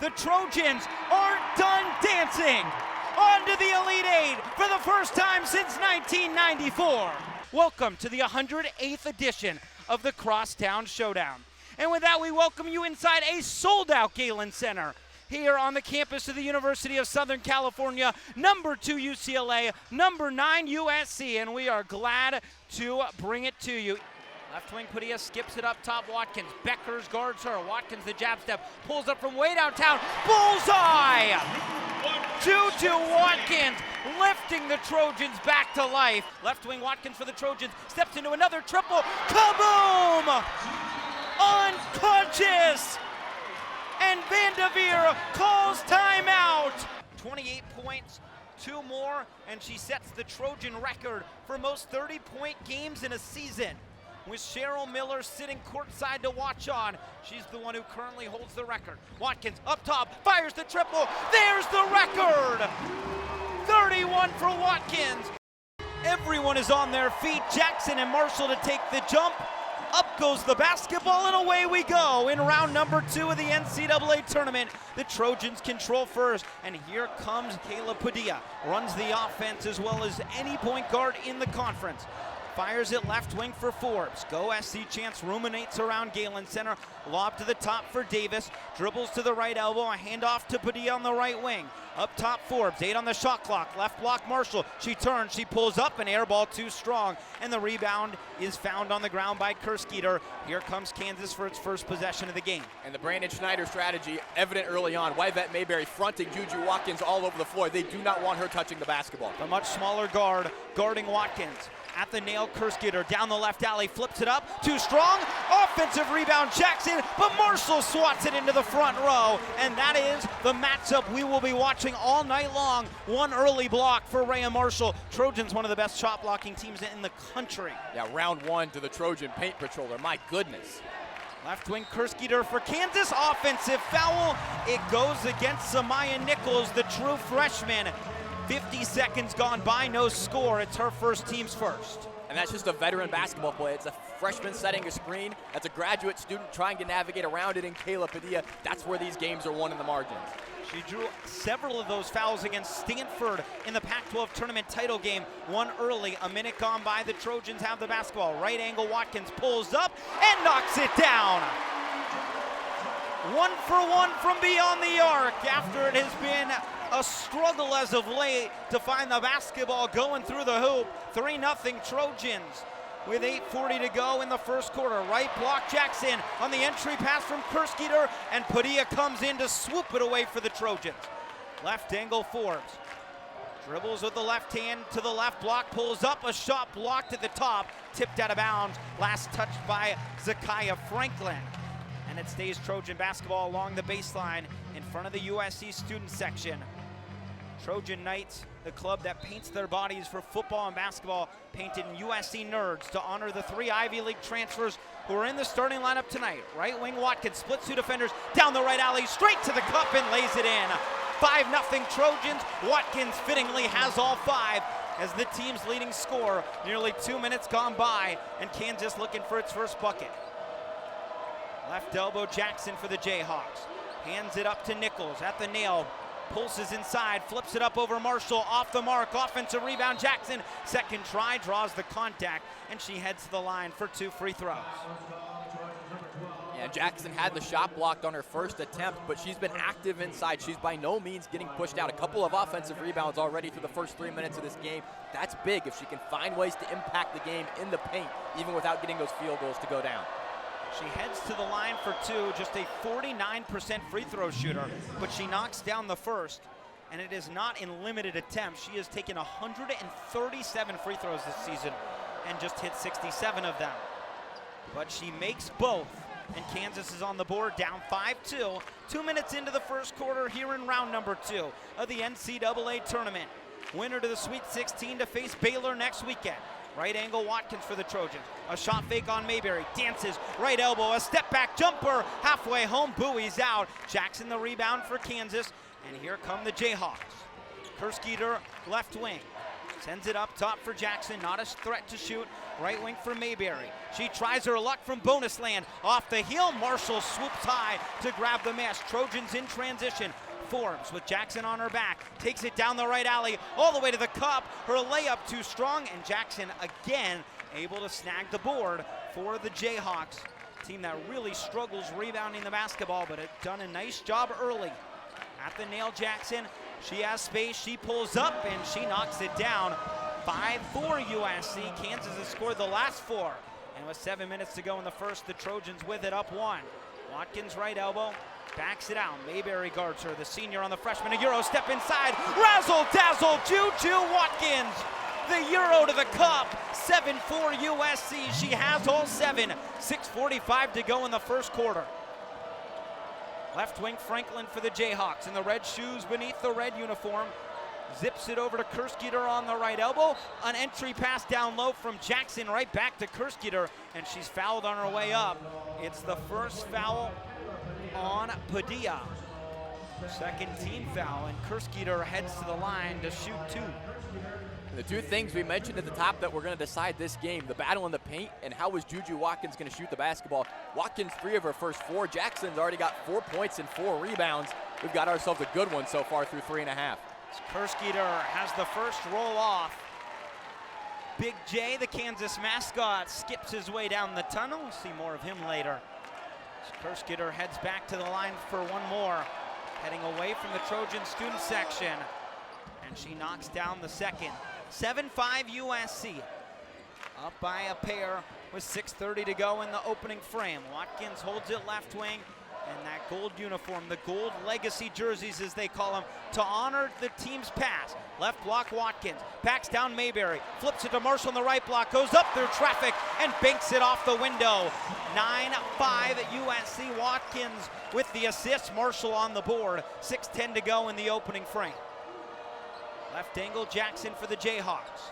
The Trojans aren't done dancing. On to the Elite Eight for the first time since 1994. Welcome to the 108th edition of the Crosstown Showdown. And with that, we welcome you inside a sold-out Galen Center here on the campus of the University of Southern California, number 2 UCLA, number 9 USC, and we are glad to bring it to you. Left wing Padilla skips it up top, Watkins. Beckers guards her. Watkins the jab step, pulls up from way downtown. Bullseye! 2-2 Watkins, lifting the Trojans back to life. Left wing Watkins for the Trojans, steps into another triple. Kaboom! Unconscious! And Vanderveer calls timeout. 28 points, 2 more, and she sets the Trojan record for most 30-point games in a season. With Cheryl Miller sitting courtside to watch on, she's the one who currently holds the record. Watkins up top, fires the triple. There's the record! 31 for Watkins. Everyone is on their feet. Jackson and Marshall to take the jump. Up goes the basketball, and away we go in round number 2 of the NCAA tournament. The Trojans control first, and here comes Kayla Padilla. Runs the offense as well as any point guard in the conference. Fires it left wing for Forbes. Go SC chance ruminates around Galen Center. Lob to the top for Davis. Dribbles to the right elbow. A handoff to Padilla on the right wing. Up top Forbes. 8 on the shot clock. Left block Marshall. She turns. She pulls up. An air ball too strong. And the rebound is found on the ground by Kerskeeter. Here comes Kansas for its first possession of the game. And the Brandon Schneider strategy evident early on. Yvette Mayberry fronting Juju Watkins all over the floor. They do not want her touching the basketball. A much smaller guard guarding Watkins. At the nail, Kerskeeter down the left alley, flips it up, too strong, offensive rebound, Jackson, but Marshall swats it into the front row, and that is the matchup we will be watching all night long. One early block for Rhea Marshall. Trojans, one of the best shot blocking teams in the country. Yeah, round 1 to the Trojan paint patroller, my goodness. Left wing Kerskeeter for Kansas, offensive foul. It goes against Samaya Nichols, the true freshman. 50 seconds gone by, no score. It's her first, team's first. And that's just a veteran basketball play. It's a freshman setting a screen. That's a graduate student trying to navigate around it in Kayla Padilla. That's where these games are won in the margins. She drew several of those fouls against Stanford in the Pac-12 tournament title game. One early, a minute gone by. The Trojans have the basketball. Right angle, Watkins pulls up and knocks it down. 1 for 1 from beyond the arc after it has been a struggle as of late to find the basketball going through the hoop. 3-0 Trojans with 8:40 to go in the first quarter. Right block Jackson on the entry pass from Kerskeeter, and Padilla comes in to swoop it away for the Trojans. Left angle Forbes. Dribbles with the left hand to the left block, pulls up, a shot blocked at the top, tipped out of bounds, last touched by Zakiya Franklin. And it stays Trojan basketball along the baseline in front of the USC student section. Trojan Knights, the club that paints their bodies for football and basketball, painted in USC nerds to honor the 3 Ivy League transfers who are in the starting lineup tonight. Right wing Watkins splits 2 defenders down the right alley, straight to the cup and lays it in. 5-0 Trojans. Watkins fittingly has all 5 as the team's leading scorer. Nearly 2 minutes gone by, and Kansas looking for its first bucket. Left elbow Jackson for the Jayhawks. Hands it up to Nichols at the nail. Pulses inside, flips it up over Marshall, off the mark, offensive rebound Jackson. Second try, draws the contact, and she heads to the line for 2 free throws. Yeah, Jackson had the shot blocked on her first attempt, but she's been active inside. She's by no means getting pushed out. A couple of offensive rebounds already through the first 3 minutes of this game. That's big if she can find ways to impact the game in the paint, even without getting those field goals to go down. She heads to the line for 2, just a 49% free throw shooter, but she knocks down the first, and it is not in limited attempts. She has taken 137 free throws this season and just hit 67 of them. But she makes both, and Kansas is on the board, down 5-2. 2 minutes into the first quarter here in round number 2 of the NCAA tournament. Winner to the Sweet 16 to face Baylor next weekend. Right angle Watkins for the Trojans. A shot fake on Mayberry. Dances, right elbow, a step back jumper. Halfway home, buoys out. Jackson the rebound for Kansas. And here come the Jayhawks. Kerskeeter, left wing. Sends it up top for Jackson, not a threat to shoot. Right wing for Mayberry. She tries her luck from bonus land. Off the heel, Marshall swoops high to grab the miss. Trojans in transition. Forbes with Jackson on her back, takes it down the right alley, all the way to the cup. Her layup too strong, and Jackson again able to snag the board for the Jayhawks. Team that really struggles rebounding the basketball, but had done a nice job early. At the nail, Jackson, she has space, she pulls up, and she knocks it down. 5-4 USC. Kansas has scored the last 4. And with 7 minutes to go in the first, the Trojans with it up 1. Watkins right elbow. Backs it out. Mayberry guards her. The senior on the freshman. A Euro step inside. Razzle dazzle. Juju Watkins. The Euro to the cup. 7-4 USC. She has all 7. 6:45 to go in the first quarter. Left wing Franklin for the Jayhawks in the red shoes beneath the red uniform. Zips it over to Kersketer on the right elbow. An entry pass down low from Jackson right back to Kersketer, and she's fouled on her way up. It's the first foul on Padilla. Second team foul, and Kersketer heads to the line to shoot 2. The two things we mentioned at the top that we're going to decide this game, the battle in the paint and how is Juju Watkins going to shoot the basketball. Watkins 3 of her first 4. Jackson's already got 4 points and 4 rebounds. We've got ourselves a good one so far through 3.5. Kersketer has the first roll off. Big J, the Kansas mascot, skips his way down the tunnel. We'll see more of him later. Kersketer heads back to the line for one more. Heading away from the Trojan student section. And she knocks down the second. 7-5 USC. Up by a pair with 6:30 to go in the opening frame. Watkins holds it left wing. And that gold uniform, the gold legacy jerseys as they call them, to honor the team's pass. Left block Watkins, backs down Mayberry, flips it to Marshall on the right block, goes up through traffic and banks it off the window. 9-5 USC. Watkins with the assist, Marshall on the board. 6:10 to go in the opening frame. Left angle Jackson for the Jayhawks.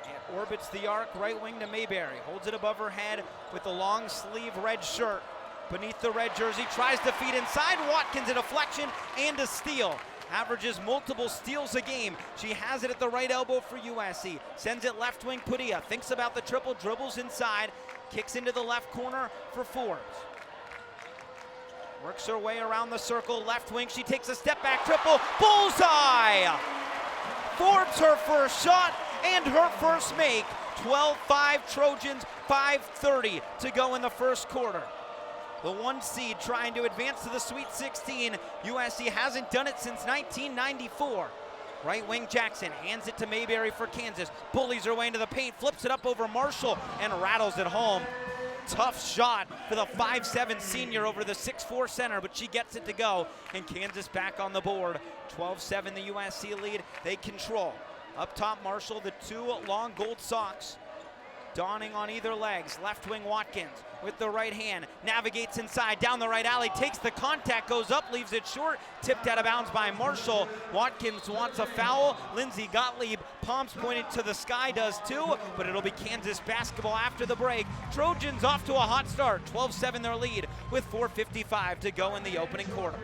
It orbits the arc, right wing to Mayberry, holds it above her head with the long sleeve red shirt. Beneath the red jersey, tries to feed inside. Watkins a deflection and a steal. Averages multiple steals a game. She has it at the right elbow for USC. Sends it left wing, Padilla. Thinks about the triple, dribbles inside. Kicks into the left corner for Forbes. Works her way around the circle, left wing. She takes a step back triple. Bullseye! Forbes her first shot and her first make. 12-5 Trojans, 5:30 to go in the first quarter. The 1 seed trying to advance to the Sweet 16. USC hasn't done it since 1994. Right wing Jackson hands it to Mayberry for Kansas. Bullies her way into the paint, flips it up over Marshall and rattles it home. Tough shot for the 5'7" senior over the 6'4" center, but she gets it to go. And Kansas back on the board. 12-7 the USC lead. They control. Up top Marshall, the 2 long gold socks. Donning on either legs. Left wing Watkins with the right hand. Navigates inside, down the right alley. Takes the contact, goes up, leaves it short. Tipped out of bounds by Marshall. Watkins wants a foul. Lindsey Gottlieb, palms pointed to the sky, does too. But it'll be Kansas basketball after the break. Trojans off to a hot start. 12-7 their lead with 4:55 to go in the opening quarter.